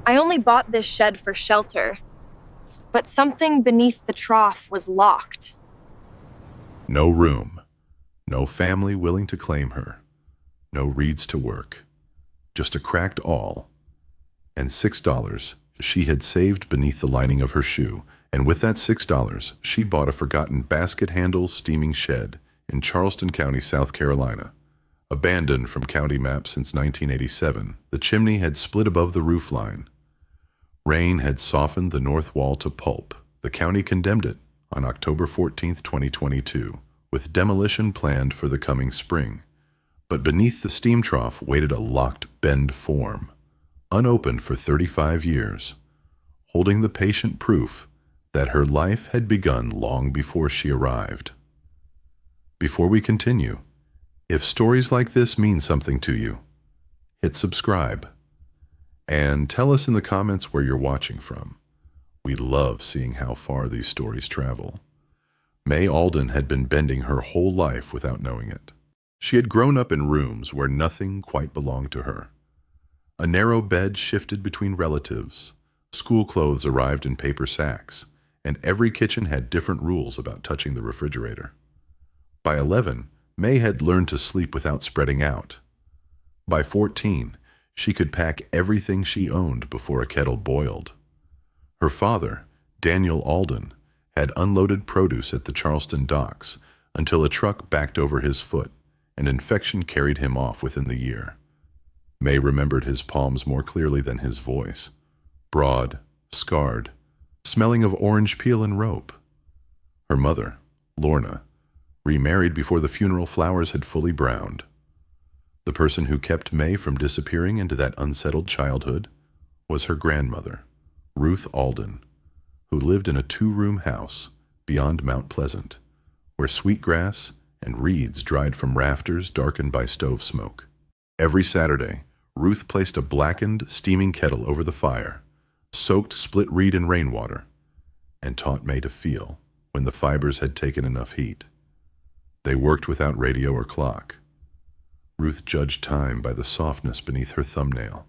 I only bought this shed for shelter, but something beneath the trough was locked. No room, no family willing to claim her, no reeds to work, just a cracked awl, and $6 she had saved beneath the lining of her shoe. And with that $6, she bought a forgotten basket-handle steaming shed in Charleston County, South Carolina. Abandoned from county maps since 1987, the chimney had split above the roofline. Rain had softened the north wall to pulp. The county condemned it on October 14, 2022, with demolition planned for the coming spring. But beneath the steam trough waited a locked bend form, unopened for 35 years, holding the patient proof that her life had begun long before she arrived. Before we continue, if stories like this mean something to you, hit subscribe and tell us in the comments where you're watching from. We love seeing how far these stories travel. Mae Alden had been bending her whole life without knowing it. She had grown up in rooms where nothing quite belonged to her. A narrow bed shifted between relatives, school clothes arrived in paper sacks, and every kitchen had different rules about touching the refrigerator. By 11, Mae had learned to sleep without spreading out. By 14, she could pack everything she owned before a kettle boiled. Her father, Daniel Alden, had unloaded produce at the Charleston docks until a truck backed over his foot, and infection carried him off within the year. Mae remembered his palms more clearly than his voice. Broad, scarred, smelling of orange peel and rope. Her mother, Lorna, remarried before the funeral flowers had fully browned. The person who kept Mae from disappearing into that unsettled childhood was her grandmother, Ruth Alden, who lived in a 2-room house beyond Mount Pleasant, where sweetgrass and reeds dried from rafters darkened by stove smoke. Every Saturday, Ruth placed a blackened, steaming kettle over the fire, soaked split reed in rainwater, and taught Mae to feel when the fibers had taken enough heat. They worked without radio or clock. Ruth judged time by the softness beneath her thumbnail.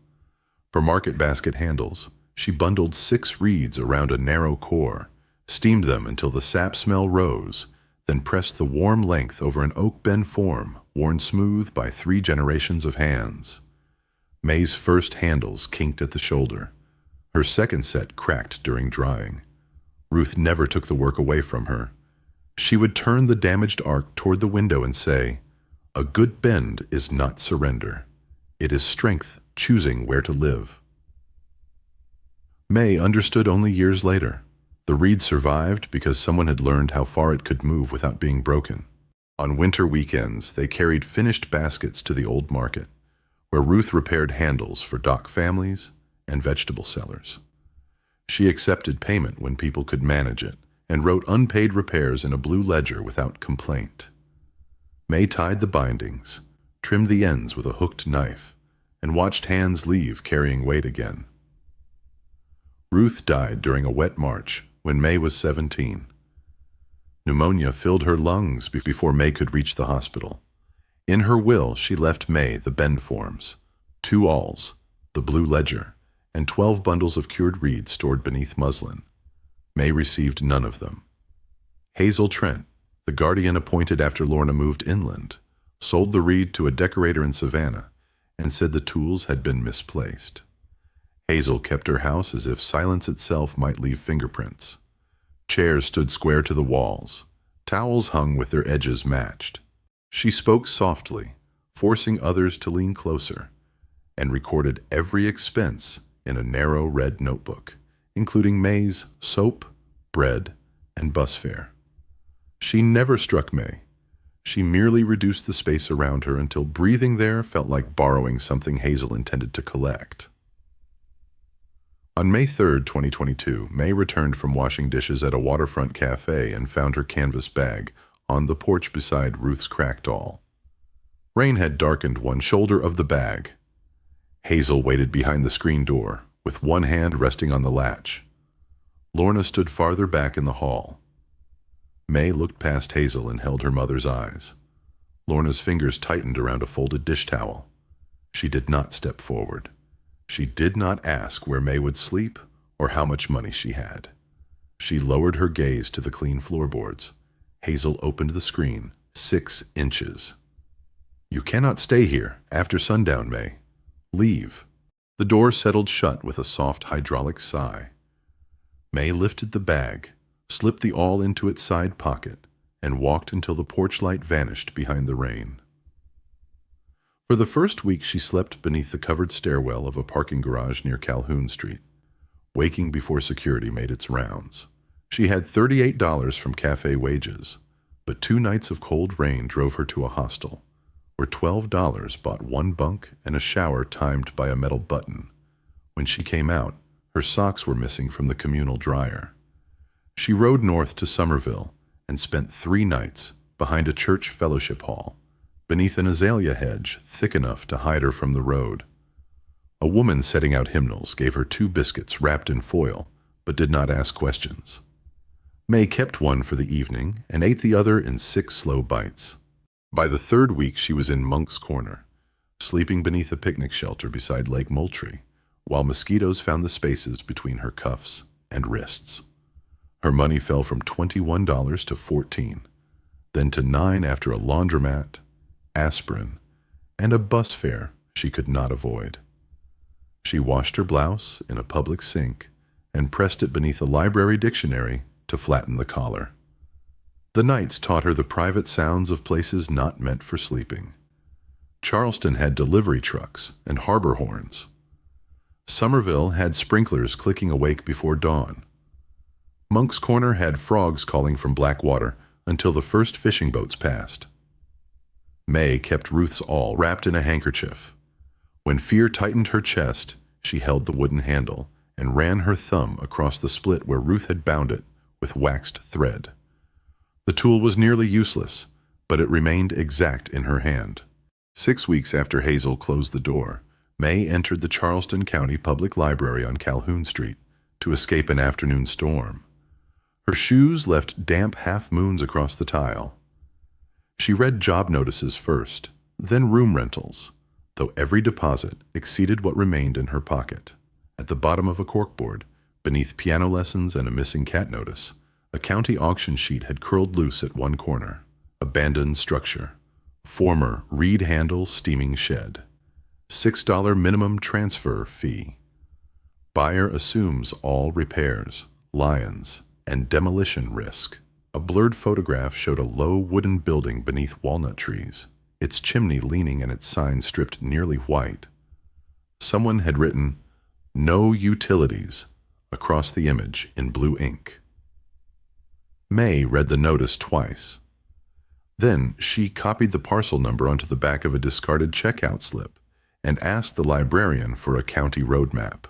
For market basket handles, she bundled 6 reeds around a narrow core, steamed them until the sap smell rose, then pressed the warm length over an oak bend form worn smooth by 3 generations of hands. Mae's first handles kinked at the shoulder. Her second set cracked during drying. Ruth never took the work away from her. She would turn the damaged arc toward the window and say, "A good bend is not surrender. It is strength choosing where to live." Mae understood only years later. The reed survived because someone had learned how far it could move without being broken. On winter weekends, they carried finished baskets to the old market, where Ruth repaired handles for dock families and vegetable sellers. She accepted payment when people could manage it, and wrote unpaid repairs in a blue ledger without complaint. Mae tied the bindings, trimmed the ends with a hooked knife, and watched hands leave carrying weight again. Ruth died during a wet March when Mae was 17. Pneumonia filled her lungs before Mae could reach the hospital. In her will, she left Mae the bend forms, 2 awls, the blue ledger, and 12 bundles of cured reeds stored beneath muslin. Mae received none of them. Hazel Trent, the guardian appointed after Lorna moved inland, sold the reed to a decorator in Savannah and said the tools had been misplaced. Hazel kept her house as if silence itself might leave fingerprints. Chairs stood square to the walls. Towels hung with their edges matched. She spoke softly, forcing others to lean closer, and recorded every expense in a narrow red notebook, including Mae's soap, bread, and bus fare. She never struck Mae. She merely reduced the space around her until breathing there felt like borrowing something Hazel intended to collect. On May 3, 2022, Mae returned from washing dishes at a waterfront cafe and found her canvas bag on the porch beside Ruth's cracked awl. Rain had darkened one shoulder of the bag. Hazel waited behind the screen door, with one hand resting on the latch. Lorna stood farther back in the hall. Mae looked past Hazel and held her mother's eyes. Lorna's fingers tightened around a folded dish towel. She did not step forward. She did not ask where Mae would sleep or how much money she had. She lowered her gaze to the clean floorboards. Hazel opened the screen 6 inches. "You cannot stay here after sundown, Mae. Leave." The door settled shut with a soft hydraulic sigh. Mae lifted the bag, slipped the awl into its side pocket, and walked until the porch light vanished behind the rain. For the first week she slept beneath the covered stairwell of a parking garage near Calhoun Street, waking before security made its rounds. She had $38 from cafe wages, but 2 nights of cold rain drove her to a hostel, where $12 bought 1 bunk and a shower timed by a metal button. When she came out, her socks were missing from the communal dryer. She rode north to Somerville and spent 3 nights behind a church fellowship hall, beneath an azalea hedge thick enough to hide her from the road. A woman setting out hymnals gave her 2 biscuits wrapped in foil, but did not ask questions. Mae kept one for the evening and ate the other in 6 slow bites. By the 3rd week she was in Monk's Corner, sleeping beneath a picnic shelter beside Lake Moultrie, while mosquitoes found the spaces between her cuffs and wrists. Her money fell from $21 to $14, then to $9 after a laundromat, aspirin, and a bus fare she could not avoid. She washed her blouse in a public sink and pressed it beneath a library dictionary to flatten the collar. The nights taught her the private sounds of places not meant for sleeping. Charleston had delivery trucks and harbor horns. Somerville had sprinklers clicking awake before dawn. Monk's Corner had frogs calling from black water until the first fishing boats passed. Mae kept Ruth's awl wrapped in a handkerchief. When fear tightened her chest, she held the wooden handle and ran her thumb across the split where Ruth had bound it with waxed thread. The tool was nearly useless, but it remained exact in her hand. 6 weeks after Hazel closed the door, Mae entered the Charleston County Public Library on Calhoun Street to escape an afternoon storm. Her shoes left damp half-moons across the tile. She read job notices first, then room rentals, though every deposit exceeded what remained in her pocket. At the bottom of a corkboard, beneath piano lessons and a missing cat notice, a county auction sheet had curled loose at one corner. Abandoned structure. Former reed handle steaming shed. $6 minimum transfer fee. Buyer assumes all repairs, liens, and demolition risk. A blurred photograph showed a low wooden building beneath walnut trees, its chimney leaning and its sign stripped nearly white. Someone had written, "No utilities," across the image in blue ink. Mae read the notice twice. Then she copied the parcel number onto the back of a discarded checkout slip and asked the librarian for a county road map.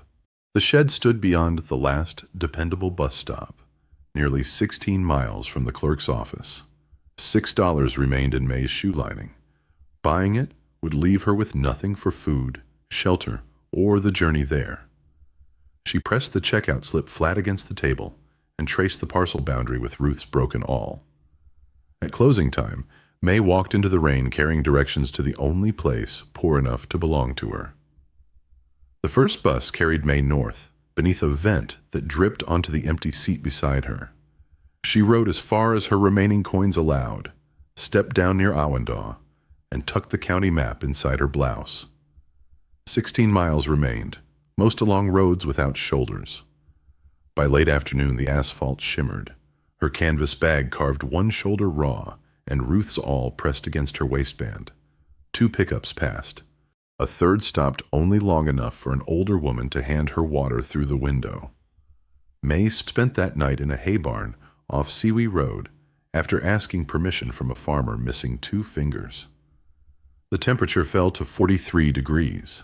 The shed stood beyond the last dependable bus stop, nearly 16 miles from the clerk's office. $6 remained in Mae's shoe lining. Buying it would leave her with nothing for food, shelter, or the journey there. She pressed the checkout slip flat against the table and traced the parcel boundary with Ruth's broken awl. At closing time, Mae walked into the rain carrying directions to the only place poor enough to belong to her. The first bus carried Mae north, beneath a vent that dripped onto the empty seat beside her. She rode as far as her remaining coins allowed, stepped down near Awendaw, and tucked the county map inside her blouse. 16 miles remained, most along roads without shoulders. By late afternoon, the asphalt shimmered. Her canvas bag carved one shoulder raw, and Ruth's awl pressed against her waistband. 2 pickups passed. A third stopped only long enough for an older woman to hand her water through the window. Mae spent that night in a hay barn off Sewee Road after asking permission from a farmer missing 2 fingers. The temperature fell to 43 degrees.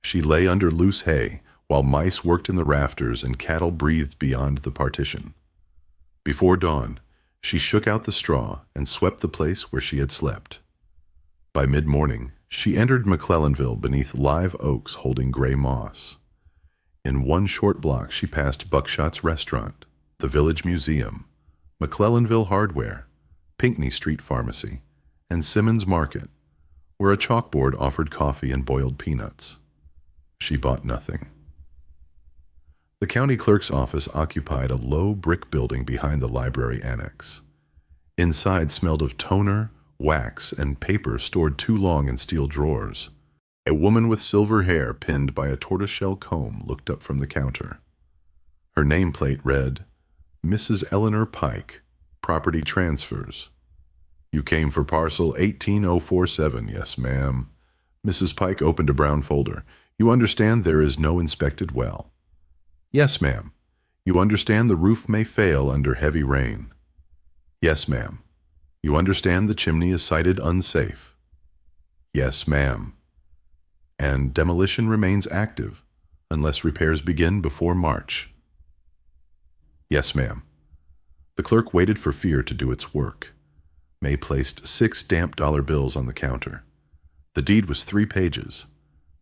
She lay under loose hay while mice worked in the rafters and cattle breathed beyond the partition. Before dawn, she shook out the straw and swept the place where she had slept. By mid-morning, she entered McClellanville beneath live oaks holding gray moss. In one short block, she passed Buckshot's Restaurant, the Village Museum, McClellanville Hardware, Pinckney Street Pharmacy, and Simmons Market, where a chalkboard offered coffee and boiled peanuts. She bought nothing. The county clerk's office occupied a low brick building behind the library annex. Inside smelled of toner, wax, and paper stored too long in steel drawers. A woman with silver hair pinned by a tortoiseshell comb looked up from the counter. Her nameplate read, Mrs. Eleanor Pike, Property Transfers. You came for parcel 18047, yes, ma'am. Mrs. Pike opened a brown folder. You understand there is no inspected well. Yes, ma'am. You understand the roof may fail under heavy rain. Yes, ma'am. You understand the chimney is cited unsafe. Yes, ma'am. And demolition remains active unless repairs begin before March. Yes, ma'am. The clerk waited for fear to do its work. Mae placed 6 damp dollar bills on the counter. The deed was 3 pages.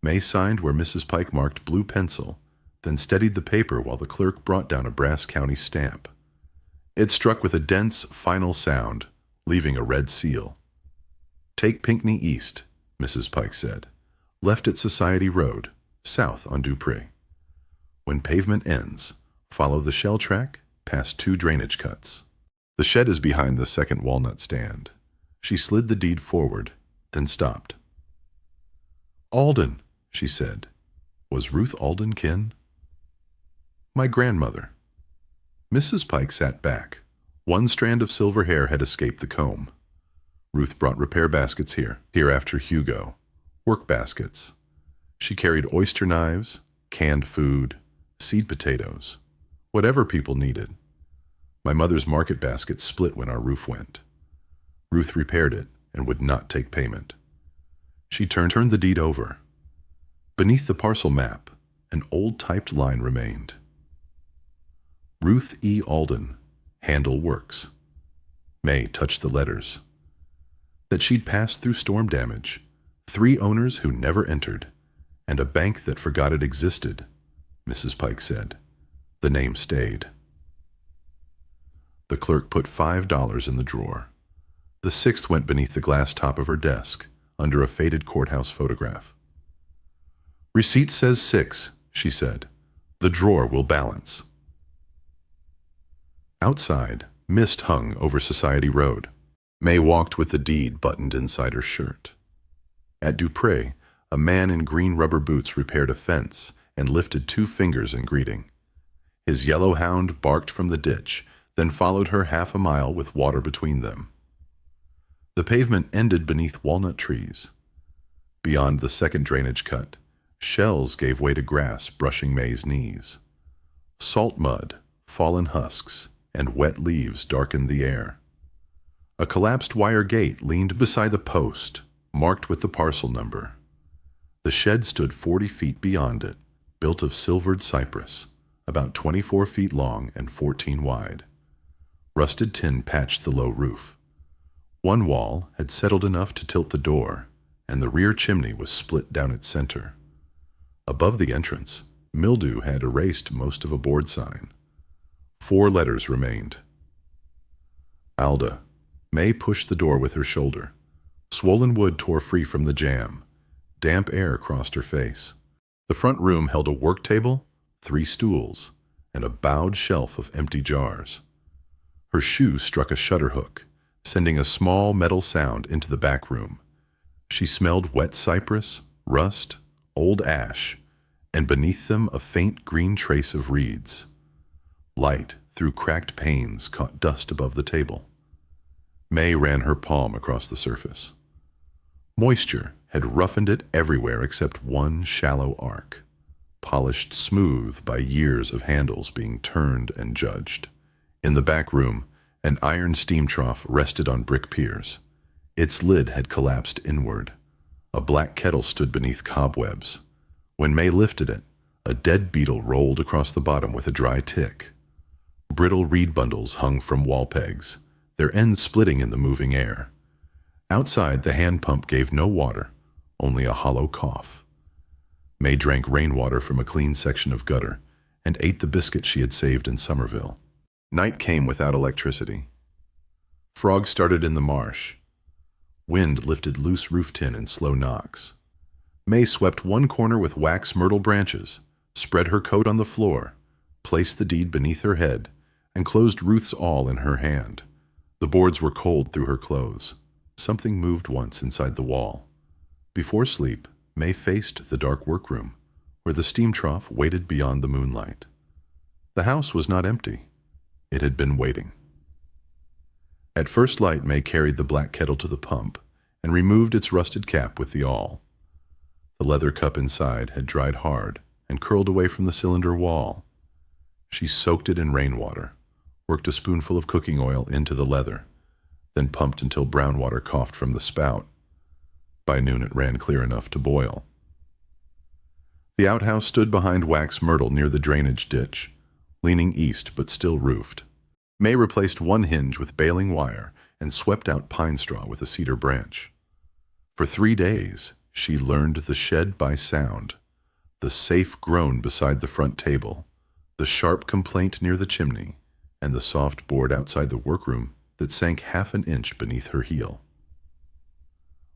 Mae signed where Mrs. Pike marked blue pencil, then steadied the paper while the clerk brought down a brass county stamp. It struck with a dense, final sound, leaving a red seal. Take Pinckney East, Mrs. Pike said. Left at Society Road, south on Dupree. When pavement ends, follow the shell track past 2 drainage cuts. The shed is behind the second walnut stand. She slid the deed forward, then stopped. Alden, she said. Was Ruth Alden kin? My grandmother. Mrs. Pike sat back. One strand of silver hair had escaped the comb. Ruth brought repair baskets here after Hugo. Work baskets. She carried oyster knives, canned food, seed potatoes, whatever people needed. My mother's market basket split when our roof went. Ruth repaired it and would not take payment. She turned the deed over. Beneath the parcel map, an old typed line remained. Ruth E. Alden, Handle Works. Mae touched the letters. That she'd passed through storm damage, 3 owners who never entered, and a bank that forgot it existed, Mrs. Pike said. The name stayed. The clerk put $5 in the drawer. The 6th went beneath the glass top of her desk, under a faded courthouse photograph. Receipt says 6, she said. The drawer will balance. Outside, mist hung over Society Road. Mae walked with the deed buttoned inside her shirt. At Dupree, a man in green rubber boots repaired a fence and lifted 2 fingers in greeting. His yellow hound barked from the ditch, then followed her half a mile with water between them. The pavement ended beneath walnut trees. Beyond the second drainage cut, shells gave way to grass brushing Mae's knees. Salt mud, fallen husks, and wet leaves darkened the air. A collapsed wire gate leaned beside the post, marked with the parcel number. The shed stood 40 feet beyond it, built of silvered cypress, about 24 feet long and 14 wide. Rusted tin patched the low roof. One wall had settled enough to tilt the door, and the rear chimney was split down its center. Above the entrance, mildew had erased most of a board sign. 4 letters remained. Alda. Mae pushed the door with her shoulder. Swollen wood tore free from the jamb. Damp air crossed her face. The front room held a work table, 3 stools, and a bowed shelf of empty jars. Her shoe struck a shutter hook, sending a small metal sound into the back room. She smelled wet cypress, rust, old ash, and beneath them a faint green trace of reeds. Light through cracked panes caught dust above the table. Mae ran her palm across the surface. Moisture had roughened it everywhere except one shallow arc, polished smooth by years of handles being turned and judged. In the back room, an iron steam trough rested on brick piers. Its lid had collapsed inward. A black kettle stood beneath cobwebs. When Mae lifted it, a dead beetle rolled across the bottom with a dry tick. Brittle reed bundles hung from wall pegs, their ends splitting in the moving air. Outside, the hand pump gave no water, only a hollow cough. Mae drank rainwater from a clean section of gutter and ate the biscuit she had saved in Somerville. Night came without electricity. Frogs started in the marsh. Wind lifted loose roof tin in slow knocks. Mae swept one corner with wax myrtle branches, spread her coat on the floor, placed the deed beneath her head, and closed Ruth's awl in her hand. The boards were cold through her clothes. Something moved once inside the wall. Before sleep, Mae faced the dark workroom, where the steam trough waited beyond the moonlight. The house was not empty. It had been waiting. At first light, Mae carried the black kettle to the pump and removed its rusted cap with the awl. The leather cup inside had dried hard and curled away from the cylinder wall. She soaked it in rainwater, worked a spoonful of cooking oil into the leather, then pumped until brown water coughed from the spout. By noon it ran clear enough to boil. The outhouse stood behind wax myrtle near the drainage ditch, leaning east but still roofed. Mae replaced one hinge with baling wire and swept out pine straw with a cedar branch. For 3 days, she learned the shed by sound, the safe groan beside the front table, the sharp complaint near the chimney, and the soft board outside the workroom that sank half an inch beneath her heel.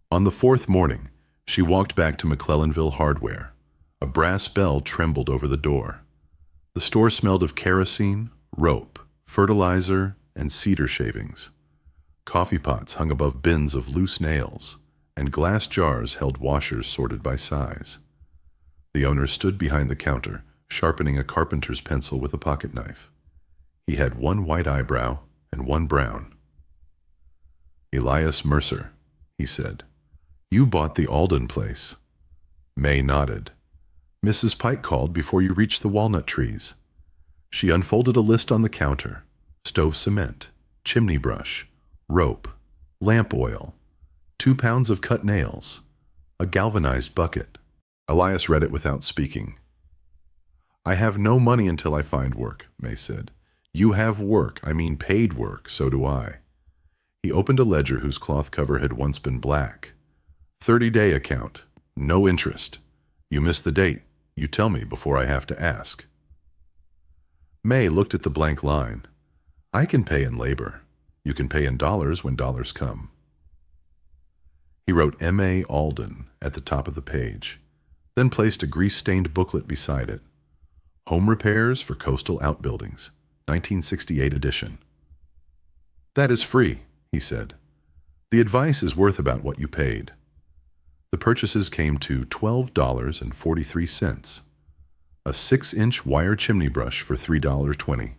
On the 4th morning, she walked back to McClellanville Hardware. A brass bell trembled over the door. The store smelled of kerosene, rope, fertilizer, and cedar shavings. Coffee pots hung above bins of loose nails, and glass jars held washers sorted by size. The owner stood behind the counter, sharpening a carpenter's pencil with a pocket knife. He had one white eyebrow and one brown. "Elias Mercer," he said. "You bought the Alden place." Mae nodded. "Mrs. Pike called before you reached the walnut trees." She unfolded a list on the counter: stove cement, chimney brush, rope, lamp oil, 2 pounds of cut nails, a galvanized bucket. Elias read it without speaking. "I have no money until I find work," Mae said. "You have work, I mean paid work, so do I." He opened a ledger whose cloth cover had once been black. 30-day account, no interest. You missed the date. You tell me before I have to ask. Mae looked at the blank line. "I can pay in labor. You can pay in dollars when dollars come." He wrote Mae Alden at the top of the page, then placed a grease-stained booklet beside it. Home Repairs for Coastal Outbuildings, 1968 edition. "That is free," he said. "The advice is worth about what you paid." The purchases came to $12.43. A 6-inch wire chimney brush for $3.20.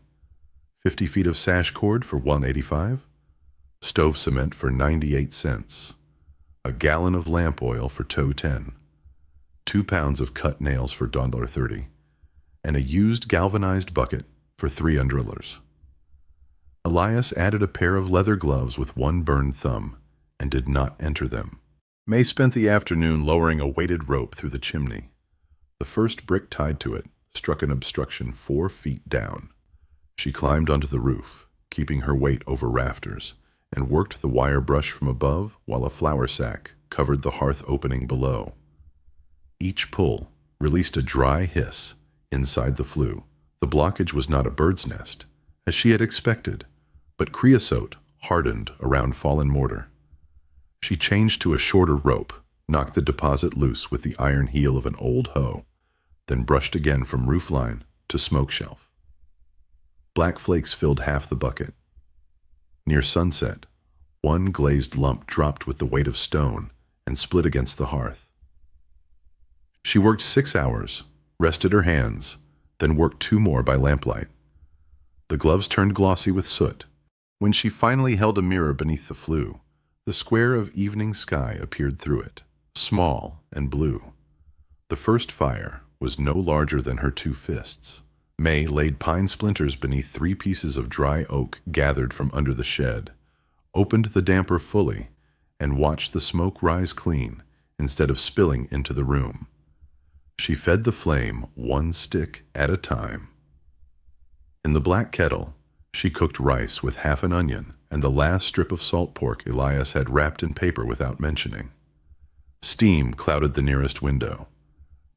50 feet of sash cord for $1.85. Stove cement for 98 cents. A gallon of lamp oil for $2.10. 2 pounds of cut nails for $1.30. And a used galvanized bucket for $300. Elias added a pair of leather gloves with one burned thumb and did not enter them. Mae spent the afternoon lowering a weighted rope through the chimney. The first brick tied to it struck an obstruction 4 feet down. She climbed onto the roof, keeping her weight over rafters, and worked the wire brush from above while a flour sack covered the hearth opening below. Each pull released a dry hiss inside the flue. The blockage was not a bird's nest, as she had expected, but creosote hardened around fallen mortar. She changed to a shorter rope, knocked the deposit loose with the iron heel of an old hoe, then brushed again from roof line to smoke shelf. Black flakes filled half the bucket. Near sunset, one glazed lump dropped with the weight of stone and split against the hearth. She worked 6 hours, rested her hands, then worked 2 more by lamplight. The gloves turned glossy with soot. When she finally held a mirror beneath the flue, the square of evening sky appeared through it, small and blue. The first fire was no larger than her 2 fists. Mae laid pine splinters beneath 3 pieces of dry oak gathered from under the shed, opened the damper fully, and watched the smoke rise clean instead of spilling into the room. She fed the flame 1 stick at a time. In the black kettle, she cooked rice with half an onion and the last strip of salt pork Elias had wrapped in paper without mentioning. Steam clouded the nearest window.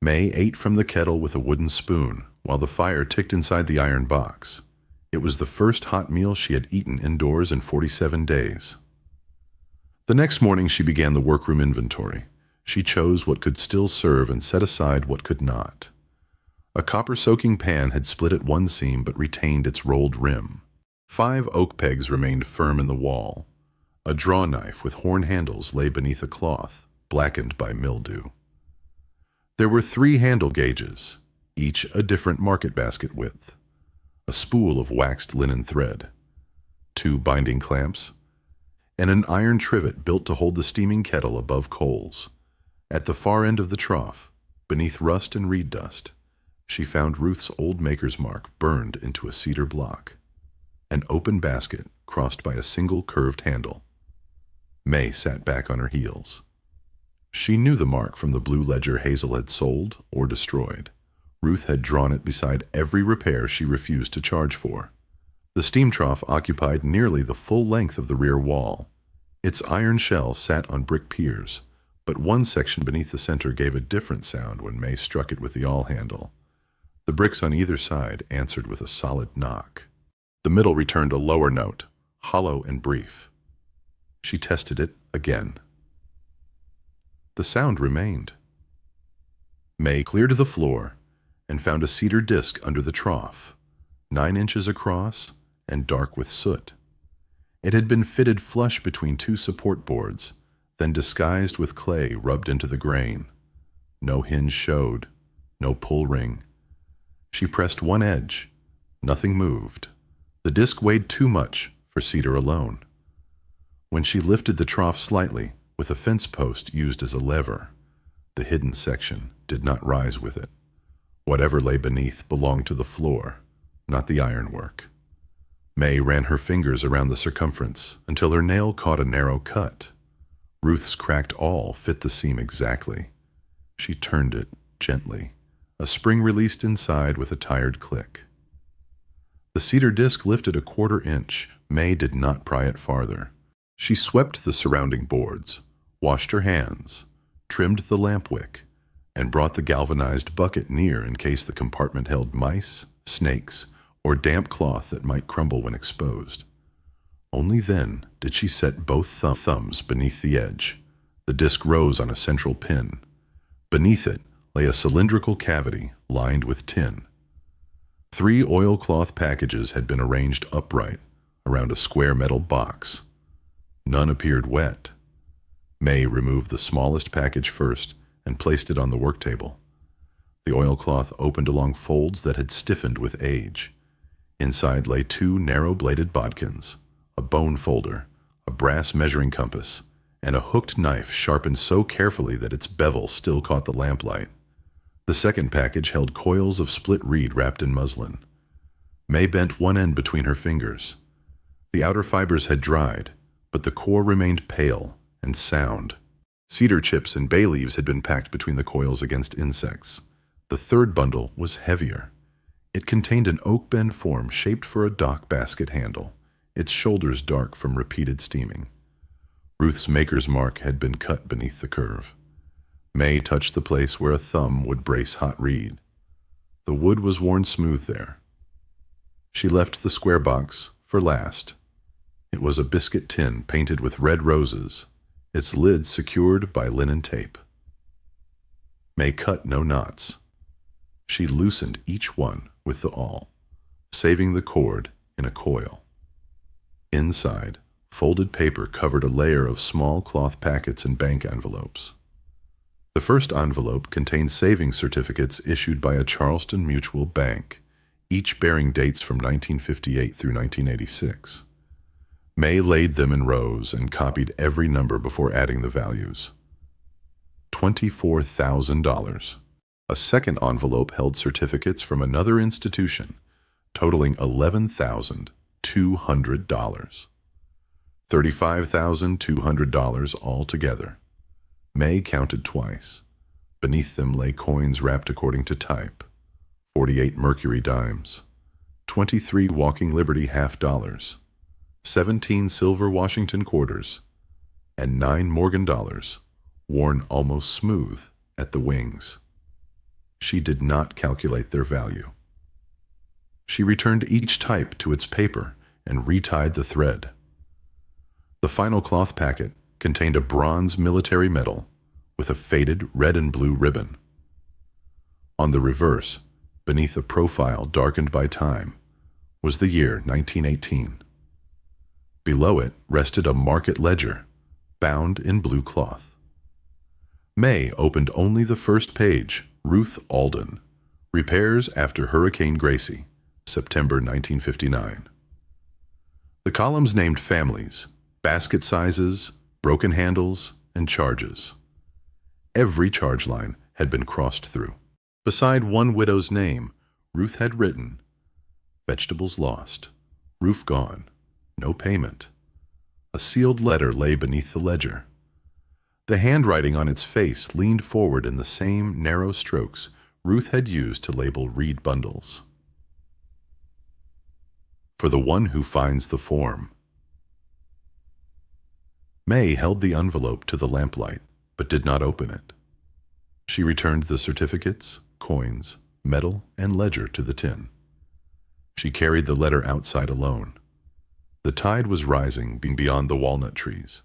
Mae ate from the kettle with a wooden spoon while the fire ticked inside the iron box. It was the first hot meal she had eaten indoors in 47 days. The next morning she began the workroom inventory. She chose what could still serve and set aside what could not. A copper-soaking pan had split at one seam but retained its rolled rim. 5 oak pegs remained firm in the wall. A draw knife with horn handles lay beneath a cloth, blackened by mildew. There were 3 handle gauges, each a different market basket width. A spool of waxed linen thread, 2 binding clamps, and an iron trivet built to hold the steaming kettle above coals. At the far end of the trough, beneath rust and reed dust, she found Ruth's old maker's mark burned into a cedar block. An open basket crossed by a single curved handle. Mae sat back on her heels. She knew the mark from the blue ledger Hazel had sold or destroyed. Ruth had drawn it beside every repair she refused to charge for. The steam trough occupied nearly the full length of the rear wall. Its iron shell sat on brick piers, but one section beneath the center gave a different sound when Mae struck it with the awl handle. The bricks on either side answered with a solid knock. The middle returned a lower note, hollow and brief. She tested it again. The sound remained. Mae cleared the floor and found a cedar disc under the trough, 9 inches across and dark with soot. It had been fitted flush between 2 support boards, then disguised with clay rubbed into the grain. No hinge showed, no pull ring. She pressed one edge. Nothing moved. The disc weighed too much for cedar alone. When she lifted the trough slightly, with a fence post used as a lever, the hidden section did not rise with it. Whatever lay beneath belonged to the floor, not the ironwork. Mae ran her fingers around the circumference until her nail caught a narrow cut. Ruth's cracked awl fit the seam exactly. She turned it gently. A spring released inside with a tired click. The cedar disc lifted a 1/4 inch. Mae did not pry it farther. She swept the surrounding boards, washed her hands, trimmed the lamp wick, and brought the galvanized bucket near in case the compartment held mice, snakes, or damp cloth that might crumble when exposed. Only then did she set both thumbs beneath the edge. The disc rose on a central pin. Beneath it lay a cylindrical cavity lined with tin. 3 oilcloth packages had been arranged upright around a square metal box. None appeared wet. Mae removed the smallest package first and placed it on the work table. The oilcloth opened along folds that had stiffened with age. Inside lay 2 narrow-bladed bodkins, a bone folder, a brass measuring compass, and a hooked knife sharpened so carefully that its bevel still caught the lamplight. The second package held coils of split reed wrapped in muslin. Mae bent one end between her fingers. The outer fibers had dried, but the core remained pale and sound. Cedar chips and bay leaves had been packed between the coils against insects. The third bundle was heavier. It contained an oak bend form shaped for a dock basket handle, its shoulders dark from repeated steaming. Ruth's maker's mark had been cut beneath the curve. Mae touched the place where a thumb would brace hot reed. The wood was worn smooth there. She left the square box for last. It was a biscuit tin painted with red roses, its lid secured by linen tape. Mae cut no knots. She loosened each one with the awl, saving the cord in a coil. Inside, folded paper covered a layer of small cloth packets and bank envelopes. The first envelope contained savings certificates issued by a Charleston Mutual Bank, each bearing dates from 1958 through 1986. Mae laid them in rows and copied every number before adding the values. $24,000. A second envelope held certificates from another institution, totaling $11,200. $35,200 altogether. Mae counted twice. Beneath them lay coins wrapped according to type. 48 Mercury dimes, 23 Walking Liberty half-dollars, 17 silver Washington quarters, and 9 Morgan dollars, worn almost smooth at the wings. She did not calculate their value. She returned each type to its paper and retied the thread. The final cloth packet contained a bronze military medal with a faded red and blue ribbon. On the reverse, beneath a profile darkened by time, was the year 1918. Below it rested a market ledger, bound in blue cloth. Mae opened only the first page. Ruth Alden, repairs after Hurricane Gracie, September 1959. The columns named families, basket sizes, broken handles, and charges. Every charge line had been crossed through. Beside one widow's name, Ruth had written, "Vegetables lost, roof gone, no payment." A sealed letter lay beneath the ledger. The handwriting on its face leaned forward in the same narrow strokes Ruth had used to label reed bundles. For the one who finds the form. Mae held the envelope to the lamplight, but did not open it. She returned the certificates, coins, medal, and ledger to the tin. She carried the letter outside alone. The tide was rising beyond the walnut trees.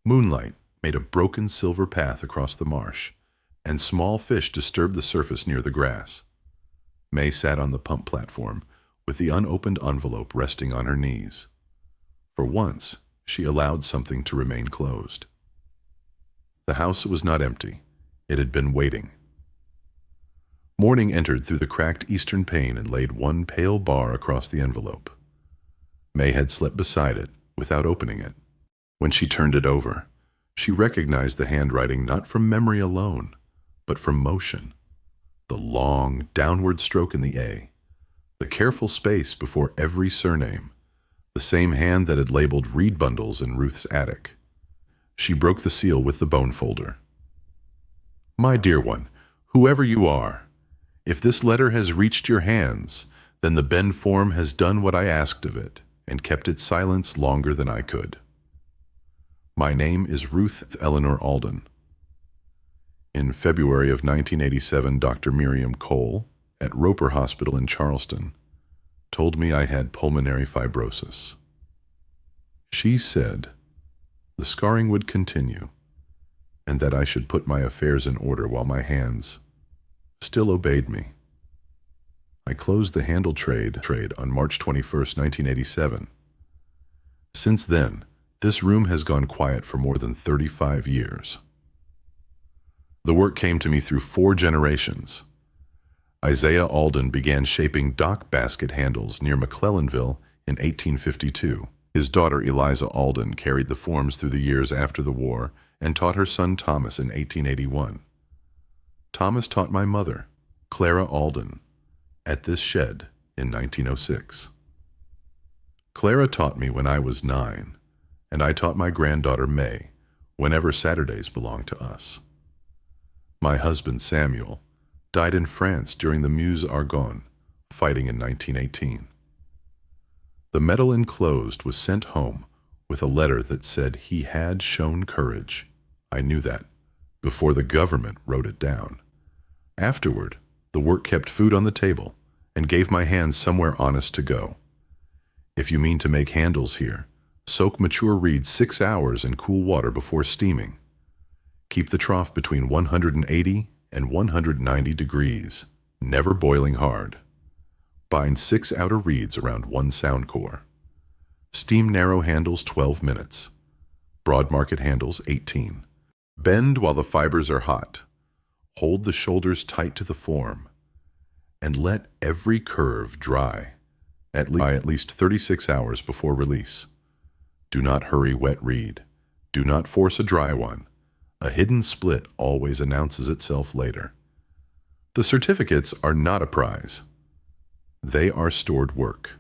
Moonlight made a broken silver path across the marsh, and small fish disturbed the surface near the grass. Mae sat on the pump platform, with the unopened envelope resting on her knees. For once, she allowed something to remain closed. The house was not empty. It had been waiting. Morning entered through the cracked eastern pane and laid one pale bar across the envelope. Mae had slept beside it, without opening it. When she turned it over, she recognized the handwriting not from memory alone, but from motion. The long, downward stroke in the A, the careful space before every surname, the same hand that had labeled reed bundles in Ruth's attic. She broke the seal with the bone folder. "My dear one, whoever you are, if this letter has reached your hands, then the Ben form has done what I asked of it and kept its silence longer than I could. My name is Ruth Eleanor Alden. In February of 1987, Dr. Miriam Cole, at Roper Hospital in Charleston, told me I had pulmonary fibrosis. She said the scarring would continue and that I should put my affairs in order while my hands still obeyed me. I closed the handle trade on March 21st, 1987. Since then, this room has gone quiet for more than 35 years. The work came to me through 4 generations. Isaiah Alden began shaping dock basket handles near McClellanville in 1852. His daughter Eliza Alden carried the forms through the years after the war and taught her son Thomas in 1881. Thomas taught my mother, Clara Alden, at this shed in 1906. Clara taught me when I was 9, and I taught my granddaughter Mae whenever Saturdays belonged to us. My husband Samuel died in France during the Meuse-Argonne, fighting in 1918. The medal enclosed was sent home with a letter that said he had shown courage. I knew that before the government wrote it down. Afterward, the work kept food on the table and gave my hands somewhere honest to go. If you mean to make handles here, soak mature reeds 6 hours in cool water before steaming. Keep the trough between 180 and 190 degrees, never boiling hard. Bind 6 outer reeds around 1 sound core. Steam narrow handles 12 minutes. Broad market handles 18. Bend while the fibers are hot. Hold the shoulders tight to the form. And let every curve dry at least 36 hours before release. Do not hurry wet reed. Do not force a dry one. A hidden split always announces itself later. The certificates are not a prize. They are stored work.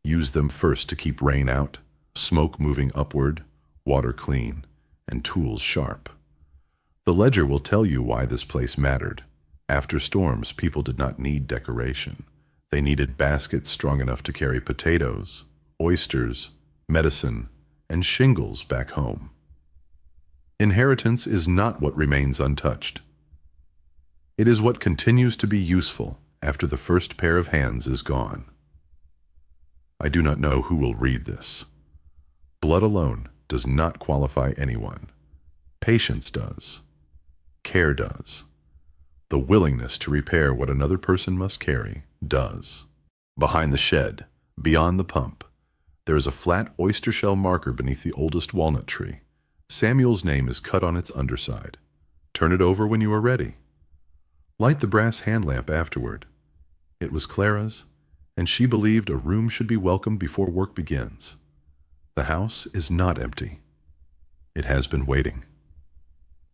Use them first to keep rain out, smoke moving upward, water clean, and tools sharp. The ledger will tell you why this place mattered. After storms, people did not need decoration. They needed baskets strong enough to carry potatoes, oysters, medicine, and shingles back home. Inheritance is not what remains untouched. It is what continues to be useful after the first pair of hands is gone. I do not know who will read this. Blood alone does not qualify anyone. Patience does. Care does. The willingness to repair what another person must carry does. Behind the shed, beyond the pump, there is a flat oyster shell marker beneath the oldest walnut tree. Samuel's name is cut on its underside. Turn it over when you are ready. Light the brass hand lamp afterward. It was Clara's, and she believed a room should be welcomed before work begins. The house is not empty. It has been waiting.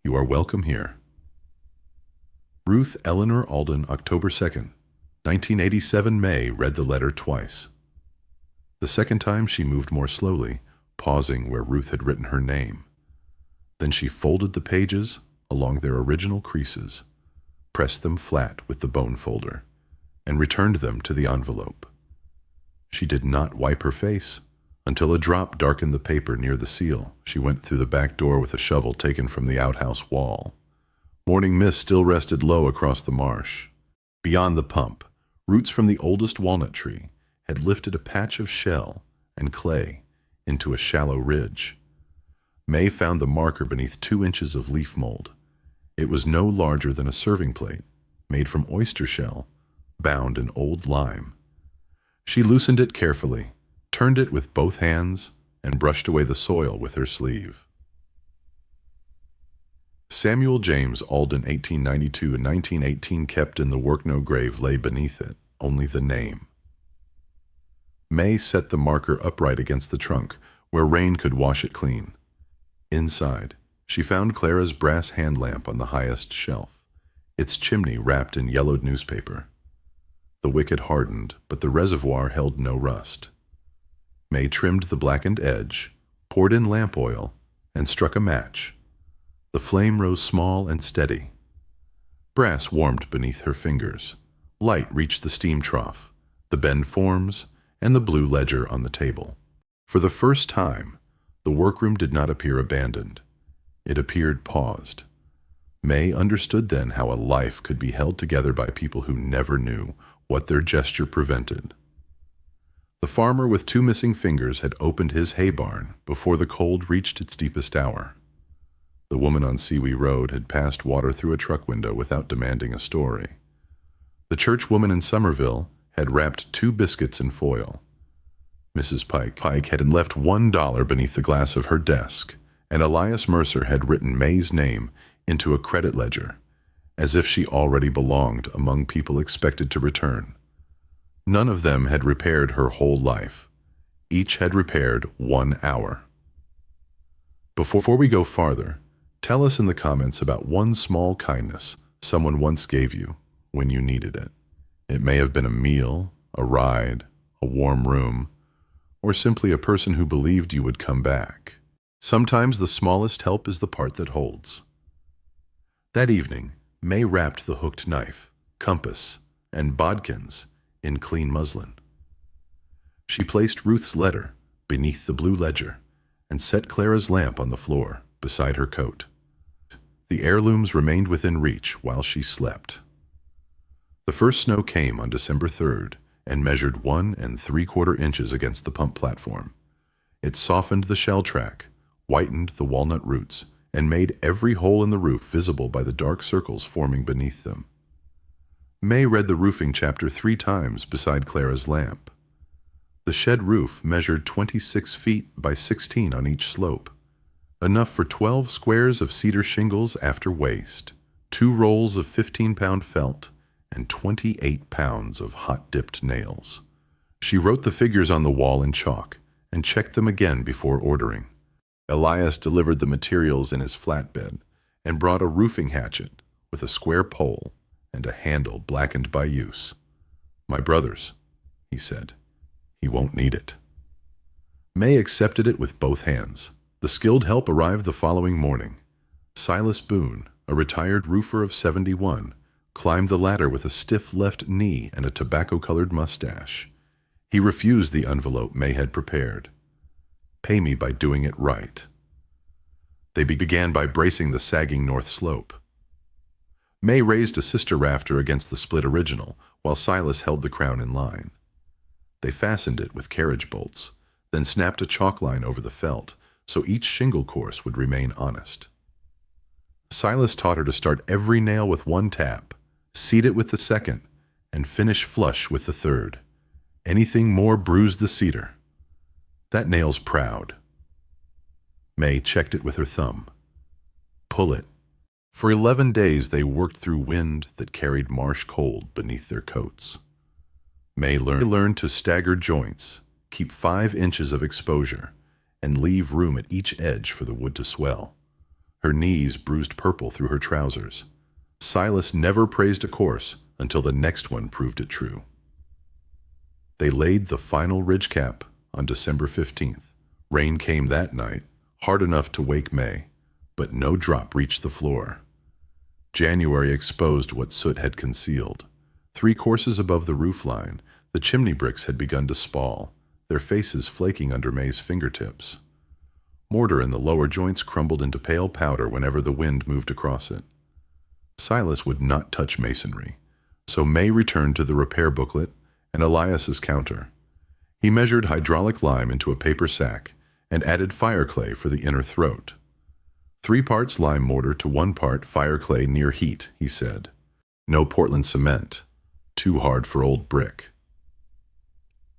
You are welcome here. Ruth Eleanor Alden, October 2nd, 1987. Mae read the letter twice. The second time she moved more slowly, pausing where Ruth had written her name. Then she folded the pages along their original creases, pressed them flat with the bone folder, and returned them to the envelope. She did not wipe her face until a drop darkened the paper near the seal. She went through the back door with a shovel taken from the outhouse wall. Morning mist still rested low across the marsh. Beyond the pump, roots from the oldest walnut tree had lifted a patch of shell and clay into a shallow ridge. Mae found the marker beneath 2 inches of leaf mold. It was no larger than a serving plate, made from oyster shell, bound in old lime. She loosened it carefully, turned it with both hands, and brushed away the soil with her sleeve. Samuel James Alden, 1892 and 1918, kept in the work. No grave lay beneath it, only the name. Mae set the marker upright against the trunk, where rain could wash it clean. Inside, she found Clara's brass hand lamp on the highest shelf, its chimney wrapped in yellowed newspaper. The wick had hardened, but the reservoir held no rust. Mae trimmed the blackened edge, poured in lamp oil, and struck a match. The flame rose small and steady. Brass warmed beneath her fingers. Light reached the steam trough, the bend forms, and the blue ledger on the table. For the first time, the workroom did not appear abandoned. It appeared paused. Mae understood then how a life could be held together by people who never knew what their gesture prevented. The farmer with 2 missing fingers had opened his hay barn before the cold reached its deepest hour. The woman on Seawee Road had passed water through a truck window without demanding a story. The church woman in Somerville had wrapped 2 biscuits in foil. Mrs. Pike had left $1 beneath the glass of her desk, and Elias Mercer had written Mae's name into a credit ledger, as if she already belonged among people expected to return. None of them had repaired her whole life. Each had repaired 1 hour. Before we go farther, tell us in the comments about one small kindness someone once gave you when you needed it. It may have been a meal, a ride, a warm room, or simply a person who believed you would come back. Sometimes the smallest help is the part that holds. That evening, Mae wrapped the hooked knife, compass, and bodkins in clean muslin. She placed Ruth's letter beneath the blue ledger and set Clara's lamp on the floor beside her coat. The heirlooms remained within reach while she slept. The first snow came on December 3rd and measured 1 3/4 inches against the pump platform. It softened the shell track, whitened the walnut roots, and made every hole in the roof visible by the dark circles forming beneath them. Mae read the roofing chapter 3 times beside Clara's lamp. The shed roof measured 26 feet by 16 on each slope, enough for 12 squares of cedar shingles after waste, 2 rolls of 15-pound felt, and 28 pounds of hot-dipped nails. She wrote the figures on the wall in chalk and checked them again before ordering. Elias delivered the materials in his flatbed and brought a roofing hatchet with a square pole and a handle blackened by use. "My brother's," he said. "He won't need it." Mae accepted it with both hands. The skilled help arrived the following morning. Silas Boone, a retired roofer of 71, climbed the ladder with a stiff left knee and a tobacco-colored mustache. He refused the envelope Mae had prepared. "Pay me by doing it right." They began by bracing the sagging north slope. Mae raised a sister rafter against the split original, while Silas held the crown in line. They fastened it with carriage bolts, then snapped a chalk line over the felt, so each shingle course would remain honest. Silas taught her to start every nail with one tap, seat it with the second, and finish flush with the third. Anything more bruised the cedar. That nail's proud. Mae checked it with her thumb. Pull it. For 11 days they worked through wind that carried marsh cold beneath their coats. Mae learned to stagger joints, keep 5 inches of exposure, and leave room at each edge for the wood to swell. Her knees bruised purple through her trousers. Silas never praised a course until the next one proved it true. They laid the final ridge cap on December 15th. Rain came that night, hard enough to wake Mae, but no drop reached the floor. January exposed what soot had concealed. 3 courses above the roof line, the chimney bricks had begun to spall, their faces flaking under Mae's fingertips. Mortar in the lower joints crumbled into pale powder whenever the wind moved across it. Silas would not touch masonry, so Mae returned to the repair booklet and Elias's counter. He measured hydraulic lime into a paper sack and added fire clay for the inner throat. 3 parts lime mortar to 1 part fire clay near heat, he said. No Portland cement. Too hard for old brick.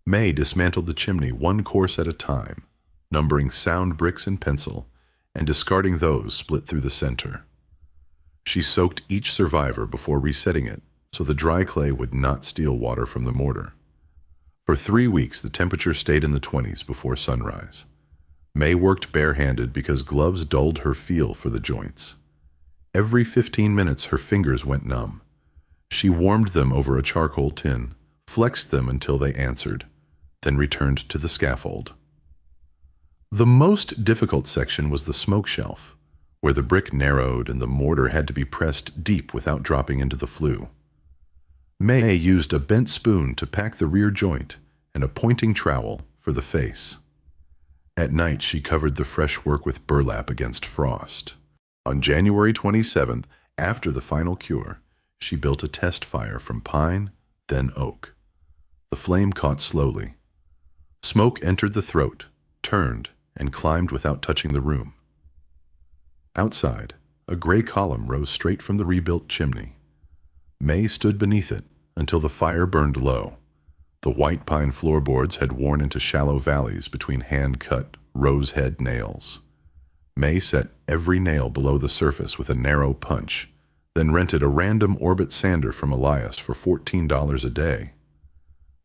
Mae dismantled the chimney 1 course at a time, numbering sound bricks in pencil and discarding those split through the center. She soaked each survivor before resetting it so the dry clay would not steal water from the mortar. For 3 weeks the temperature stayed in the 20s before sunrise. Mae worked barehanded because gloves dulled her feel for the joints. Every 15 minutes her fingers went numb. She warmed them over a charcoal tin, flexed them until they answered, then returned to the scaffold. The most difficult section was the smoke shelf, where the brick narrowed and the mortar had to be pressed deep without dropping into the flue. Mae used a bent spoon to pack the rear joint and a pointing trowel for the face. At night she covered the fresh work with burlap against frost. On January 27th, after the final cure, she built a test fire from pine, then oak. The flame caught slowly. Smoke entered the throat, turned, and climbed without touching the room. Outside, a gray column rose straight from the rebuilt chimney. Mae stood beneath it until the fire burned low. The white pine floorboards had worn into shallow valleys between hand-cut, rose-head nails. Mae set every nail below the surface with a narrow punch, then rented a random orbit sander from Elias for $14 a day.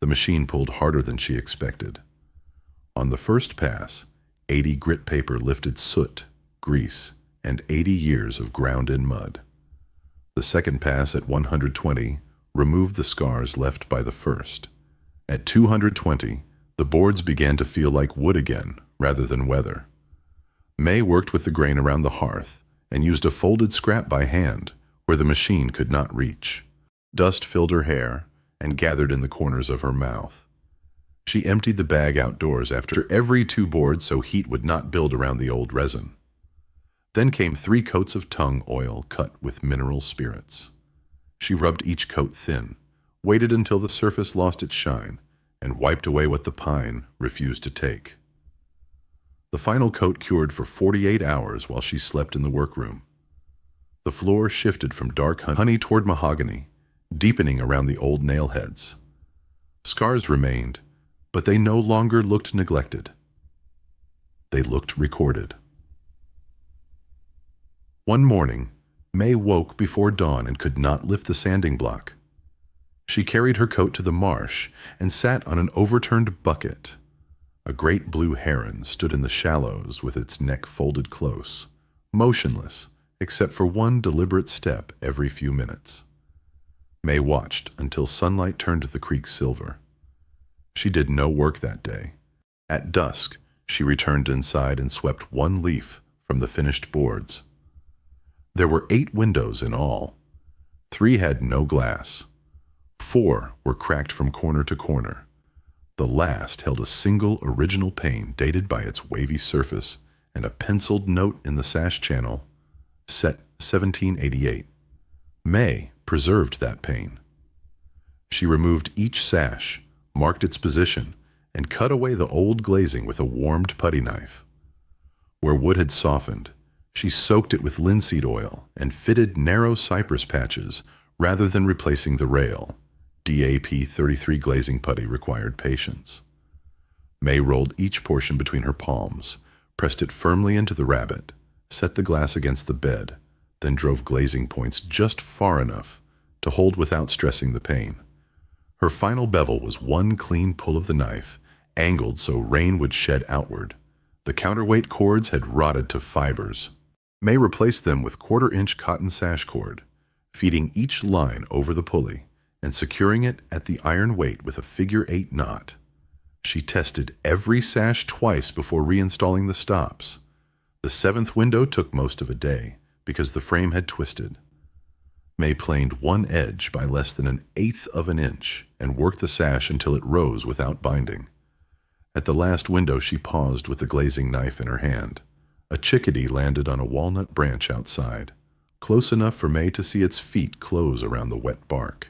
The machine pulled harder than she expected. On the first pass, 80 grit paper lifted soot, grease, and 80 years of ground-in mud. The second pass at 120 removed the scars left by the first. At 220, the boards began to feel like wood again, rather than weather. Mae worked with the grain around the hearth and used a folded scrap by hand where the machine could not reach. Dust filled her hair and gathered in the corners of her mouth. She emptied the bag outdoors after every 2 boards so heat would not build around the old resin. Then came 3 coats of tung oil cut with mineral spirits. She rubbed each coat thin, waited until the surface lost its shine, and wiped away what the pine refused to take. The final coat cured for 48 hours while she slept in the workroom. The floor shifted from dark honey toward mahogany, deepening around the old nail heads. Scars remained, but they no longer looked neglected. They looked recorded. One morning, Mae woke before dawn and could not lift the sanding block. She carried her coat to the marsh and sat on an overturned bucket. A great blue heron stood in the shallows with its neck folded close, motionless, except for one deliberate step every few minutes. Mae watched until sunlight turned the creek silver. She did no work that day. At dusk, she returned inside and swept 1 leaf from the finished boards. There were 8 windows in all. 3 had no glass. 4 were cracked from corner to corner. The last held a single original pane dated by its wavy surface and a penciled note in the sash channel, set 1788. Mae preserved that pane. She removed each sash, marked its position, and cut away the old glazing with a warmed putty knife. Where wood had softened, She soaked it with linseed oil and fitted narrow cypress patches rather than replacing the rail. DAP 33 glazing putty required patience. Mae rolled each portion between her palms, pressed it firmly into the rabbet, set the glass against the bed, then drove glazing points just far enough to hold without stressing the pain. Her final bevel was one clean pull of the knife, angled so rain would shed outward. The counterweight cords had rotted to fibers. Mae replaced them with quarter-inch cotton sash cord, feeding each line over the pulley and securing it at the iron weight with a figure-8 knot. She tested every sash twice before reinstalling the stops. The 7th window took most of a day because the frame had twisted. Mae planed one edge by less than 1/8 of an inch and worked the sash until it rose without binding. At the last window, she paused with the glazing knife in her hand. A chickadee landed on a walnut branch outside, close enough for Mae to see its feet close around the wet bark.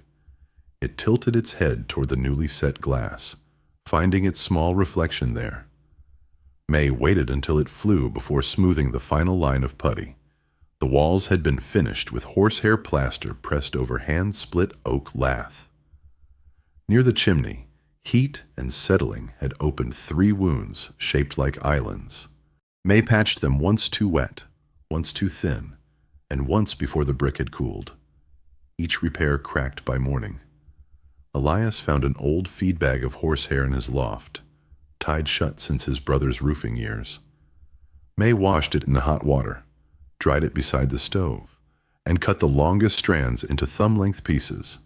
It tilted its head toward the newly set glass, finding its small reflection there. Mae waited until it flew before smoothing the final line of putty. The walls had been finished with horsehair plaster pressed over hand-split oak lath. Near the chimney, heat and settling had opened 3 wounds shaped like islands. Mae patched them once too wet, once too thin, and once before the brick had cooled. Each repair cracked by morning. Elias found an old feed bag of horsehair in his loft, tied shut since his brother's roofing years. Mae washed it in the hot water, dried it beside the stove, and cut the longest strands into thumb-length pieces.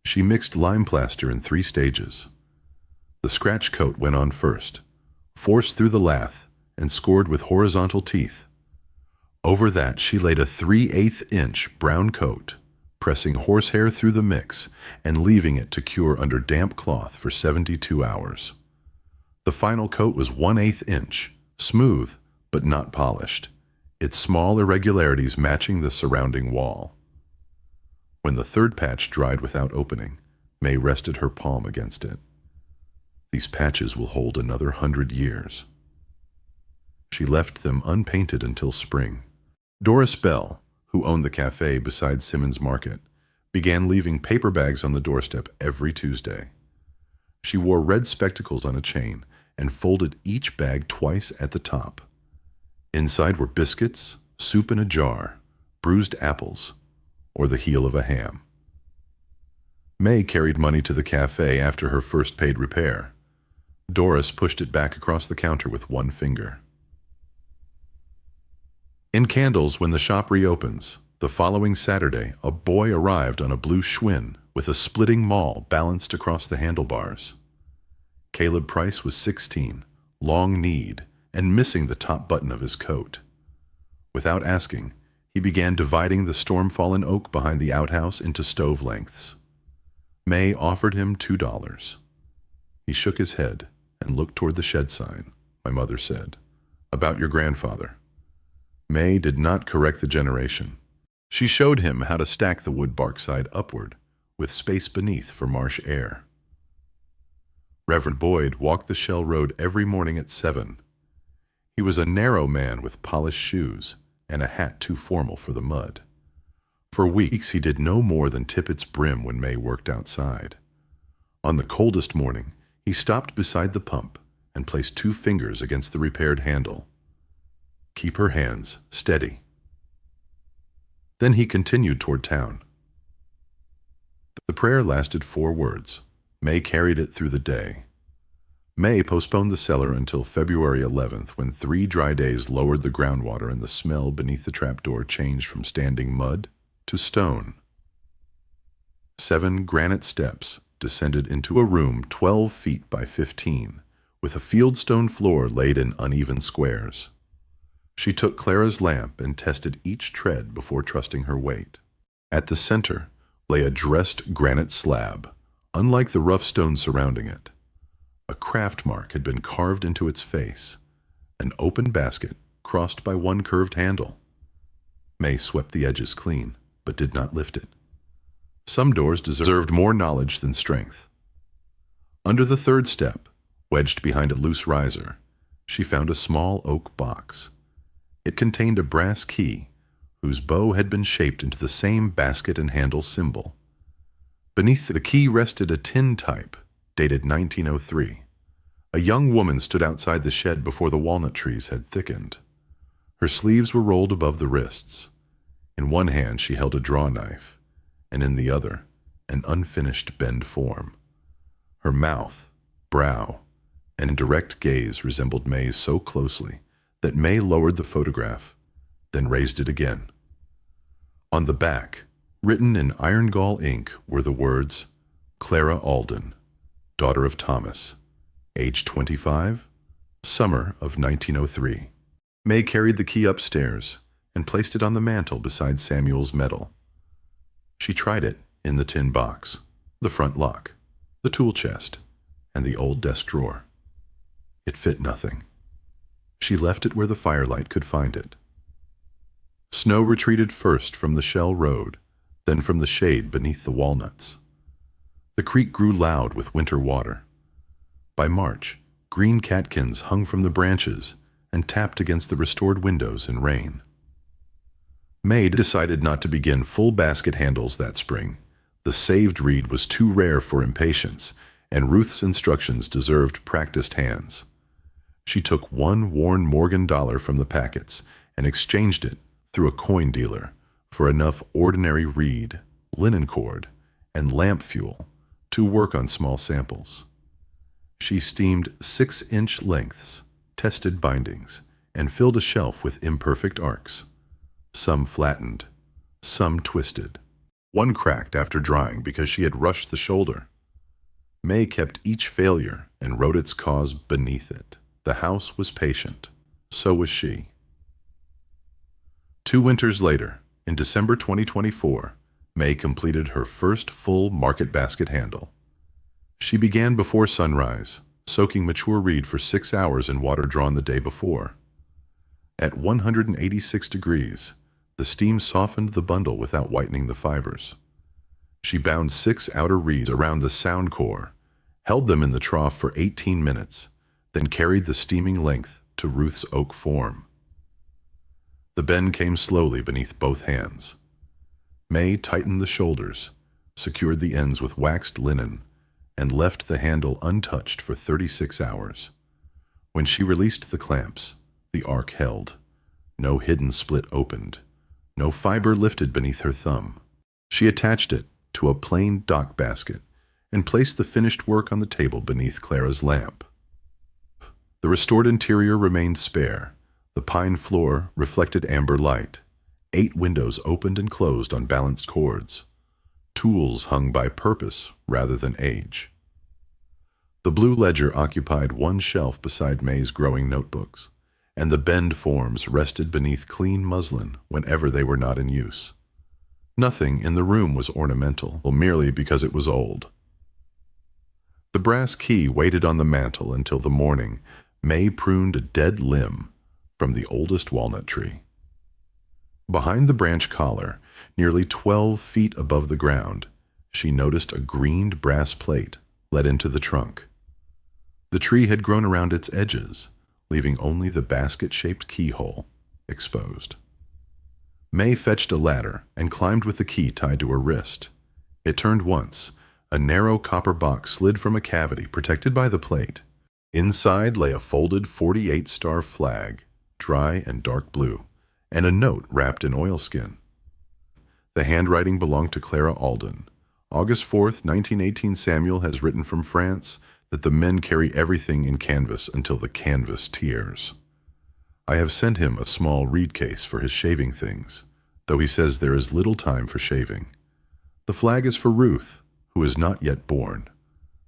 She mixed lime plaster in 3 stages. The scratch coat went on first, forced through the lath, and scored with horizontal teeth. Over that, she laid a 3/8 inch brown coat, pressing horsehair through the mix and leaving it to cure under damp cloth for 72 hours. The final coat was 1/8 inch, smooth but not polished, its small irregularities matching the surrounding wall. When the 3rd patch dried without opening, Mae rested her palm against it. These patches will hold another 100 years. She left them unpainted until spring. Doris Bell, who owned the cafe beside Simmons Market, began leaving paper bags on the doorstep every Tuesday. She wore red spectacles on a chain and folded each bag twice at the top. Inside were biscuits, soup in a jar, bruised apples, or the heel of a ham. Mae carried money to the cafe after her first paid repair. Doris pushed it back across the counter with one finger. In Candles, when the shop reopens, the following Saturday, a boy arrived on a blue Schwinn with a splitting maul balanced across the handlebars. Caleb Price was 16, long-kneed, and missing the top button of his coat. Without asking, he began dividing the storm-fallen oak behind the outhouse into stove lengths. Mae offered him $2. He shook his head and looked toward the shed sign. My mother said, "About your grandfather." Mae did not correct the generation. She showed him how to stack the wood bark side upward, with space beneath for marsh air. Reverend Boyd walked the Shell Road every morning at 7. He was a narrow man with polished shoes and a hat too formal for the mud. For weeks he did no more than tip its brim when Mae worked outside. On the coldest morning, he stopped beside the pump and placed 2 fingers against the repaired handle. "Keep her hands steady." Then he continued toward town. The prayer lasted 4 words. Mae carried it through the day. Mae postponed the cellar until February 11th, when 3 dry days lowered the groundwater and the smell beneath the trapdoor changed from standing mud to stone. 7 granite steps descended into a room 12 feet by 15, with a fieldstone floor laid in uneven squares. She took Clara's lamp and tested each tread before trusting her weight. At the center lay a dressed granite slab, unlike the rough stone surrounding it. A craft mark had been carved into its face, an open basket crossed by one curved handle. Mae swept the edges clean, but did not lift it. Some doors deserved more knowledge than strength. Under the 3rd step, wedged behind a loose riser, she found a small oak box. It contained a brass key, whose bow had been shaped into the same basket and handle symbol. Beneath the key rested a tin type, dated 1903. A young woman stood outside the shed before the walnut trees had thickened. Her sleeves were rolled above the wrists. In one hand she held a draw knife, and in the other, an unfinished bend form. Her mouth, brow, and direct gaze resembled Mae's so closely that Mae lowered the photograph, then raised it again. On the back, written in iron gall ink, were the words, "Clara Alden, daughter of Thomas, age 25, summer of 1903. Mae carried the key upstairs and placed it on the mantel beside Samuel's medal. She tried it in the tin box, the front lock, the tool chest, and the old desk drawer. It fit nothing. She left it where the firelight could find it. Snow retreated first from the shell road, then from the shade beneath the walnuts. The creek grew loud with winter water. By March, green catkins hung from the branches and tapped against the restored windows in rain. Mae decided not to begin full basket handles that spring. The saved reed was too rare for impatience, and Ruth's instructions deserved practiced hands. She took one worn Morgan dollar from the packets and exchanged it through a coin dealer for enough ordinary reed, linen cord, and lamp fuel to work on small samples. She steamed 6-inch lengths, tested bindings, and filled a shelf with imperfect arcs. Some flattened, some twisted. One cracked after drying because she had rushed the shoulder. Mae kept each failure and wrote its cause beneath it. The house was patient. So was she. 2 winters later, in December 2024, Mae completed her first full market basket handle. She began before sunrise, soaking mature reed for 6 hours in water drawn the day before. At 186 degrees, the steam softened the bundle without whitening the fibers. She bound 6 outer reeds around the sound core, held them in the trough for 18 minutes, then carried the steaming length to Ruth's oak form. The bend came slowly beneath both hands. Mae tightened the shoulders, secured the ends with waxed linen, and left the handle untouched for 36 hours. When she released the clamps, the arc held. No hidden split opened. No fiber lifted beneath her thumb. She attached it to a plain dock basket and placed the finished work on the table beneath Clara's lamp. The restored interior remained spare. The pine floor reflected amber light. 8 windows opened and closed on balanced cords. Tools hung by purpose rather than age. The blue ledger occupied one shelf beside Mae's growing notebooks, and the bend forms rested beneath clean muslin whenever they were not in use. Nothing in the room was ornamental, merely because it was old. The brass key waited on the mantel until the morning Mae pruned a dead limb from the oldest walnut tree. Behind the branch collar, nearly 12 feet above the ground, she noticed a greened brass plate let into the trunk. The tree had grown around its edges, leaving only the basket-shaped keyhole exposed. Mae fetched a ladder and climbed with the key tied to her wrist. It turned once. A narrow copper box slid from a cavity protected by the plate. Inside lay a folded 48-star flag, dry and dark blue, and a note wrapped in oilskin. The handwriting belonged to Clara Alden. August 4th, 1918, Samuel has written from France that the men carry everything in canvas until the canvas tears. I have sent him a small reed case for his shaving things, though he says there is little time for shaving. The flag is for Ruth, who is not yet born,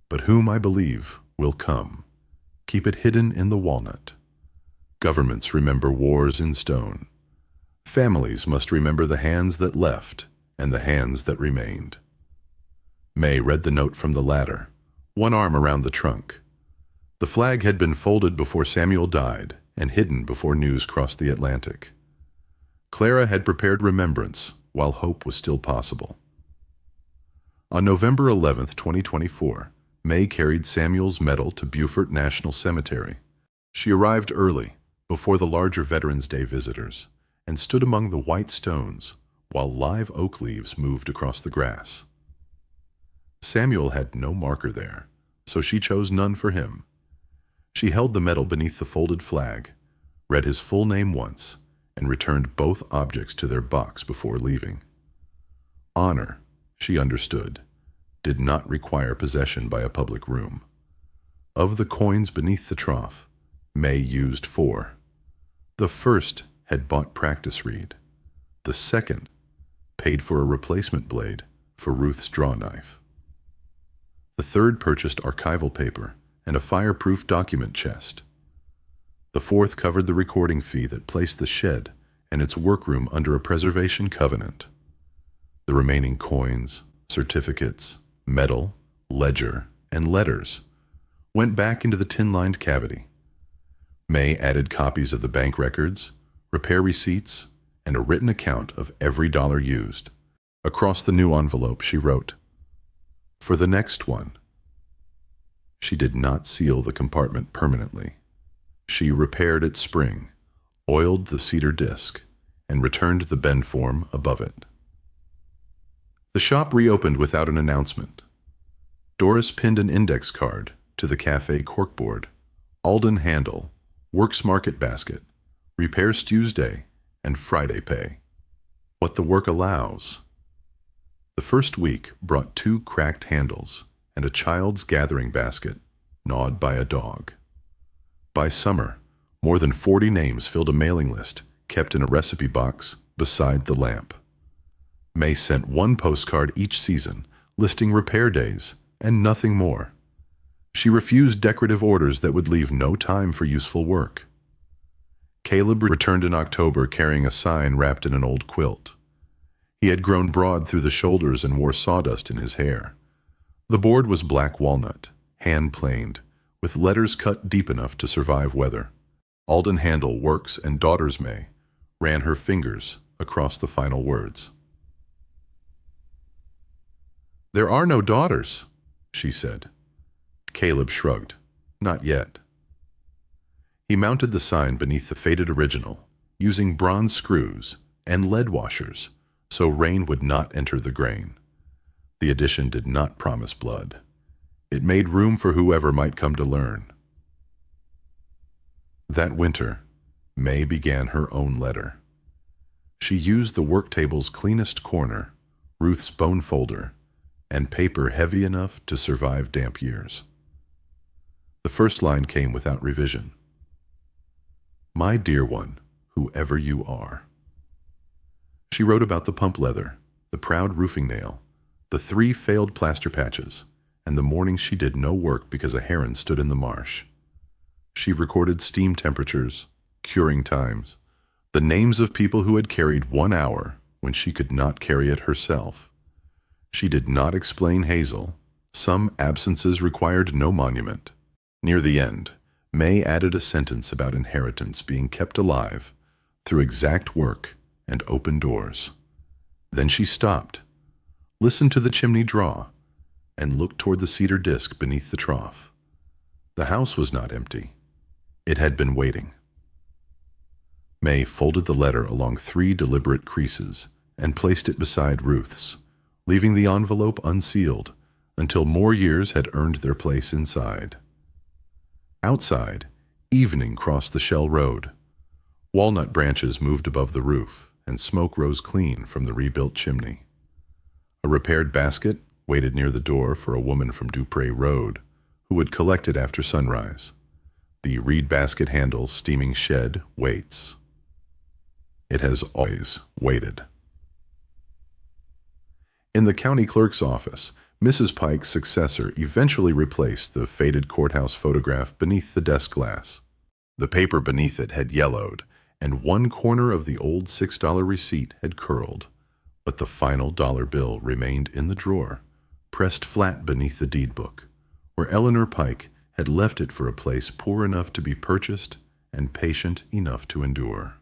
but whom I believe will come. Keep it hidden in the walnut. Governments remember wars in stone. Families must remember the hands that left and the hands that remained. Mae read the note from the ladder, one arm around the trunk. The flag had been folded before Samuel died and hidden before news crossed the Atlantic. Clara had prepared remembrance while hope was still possible. On November 11th, 2024, Mae carried Samuel's medal to Beaufort National Cemetery. She arrived early, before the larger Veterans Day visitors and stood among the white stones while live oak leaves moved across the grass. Samuel had no marker there, so she chose none for him. She held the medal beneath the folded flag, read his full name once, and returned both objects to their box before leaving. Honor, she understood, did not require possession by a public room. Of the coins beneath the trough, Mae used 4. The first had bought practice reed. The second paid for a replacement blade for Ruth's draw knife. The third purchased archival paper and a fireproof document chest. The fourth covered the recording fee that placed the shed and its workroom under a preservation covenant. The remaining coins, certificates, medal, ledger, and letters went back into the tin-lined cavity. Mae added copies of the bank records, repair receipts, and a written account of every dollar used. Across the new envelope, she wrote, "For the next one." She did not seal the compartment permanently. She repaired its spring, oiled the cedar disc, and returned the bend form above it. The shop reopened without an announcement. Doris pinned an index card to the cafe corkboard: Alden handle, works market basket, repairs Tuesday, and Friday pay. What the work allows. The first week brought 2 cracked handles and a child's gathering basket gnawed by a dog. By summer, more than 40 names filled a mailing list kept in a recipe box beside the lamp. Mae sent 1 postcard each season, listing repair days and nothing more. She refused decorative orders that would leave no time for useful work. Caleb returned in October carrying a sign wrapped in an old quilt. He had grown broad through the shoulders and wore sawdust in his hair. The board was black walnut, hand-planed, with letters cut deep enough to survive weather. Alden handle works and daughters Mae ran her fingers across the final words. "There are no daughters," she said. Caleb shrugged. "Not yet." He mounted the sign beneath the faded original, using bronze screws and lead washers so rain would not enter the grain. The addition did not promise blood. It made room for whoever might come to learn. That winter, Mae began her own letter. She used the work table's cleanest corner, Ruth's bone folder, and paper heavy enough to survive damp years. The first line came without revision. "My dear one, whoever you are." She wrote about the pump leather, the proud roofing nail, the 3 failed plaster patches, and the morning she did no work because a heron stood in the marsh. She recorded steam temperatures, curing times, the names of people who had carried 1 hour when she could not carry it herself. She did not explain Hazel. Some absences required no monument. Near the end, Mae added a sentence about inheritance being kept alive through exact work and open doors. Then she stopped, listened to the chimney draw, and looked toward the cedar disc beneath the trough. The house was not empty. It had been waiting. Mae folded the letter along 3 deliberate creases and placed it beside Ruth's, leaving the envelope unsealed until more years had earned their place inside. Outside, evening crossed the shell road. Walnut branches moved above the roof, and smoke rose clean from the rebuilt chimney. A repaired basket waited near the door for a woman from Dupree Road, who would collect it after sunrise. The reed basket handle steaming shed waits. It has always waited. In the county clerk's office, Mrs. Pike's successor eventually replaced the faded courthouse photograph beneath the desk glass. The paper beneath it had yellowed, and 1 corner of the old $6 receipt had curled, but the final dollar bill remained in the drawer, pressed flat beneath the deed book, where Eleanor Pike had left it for a place poor enough to be purchased and patient enough to endure.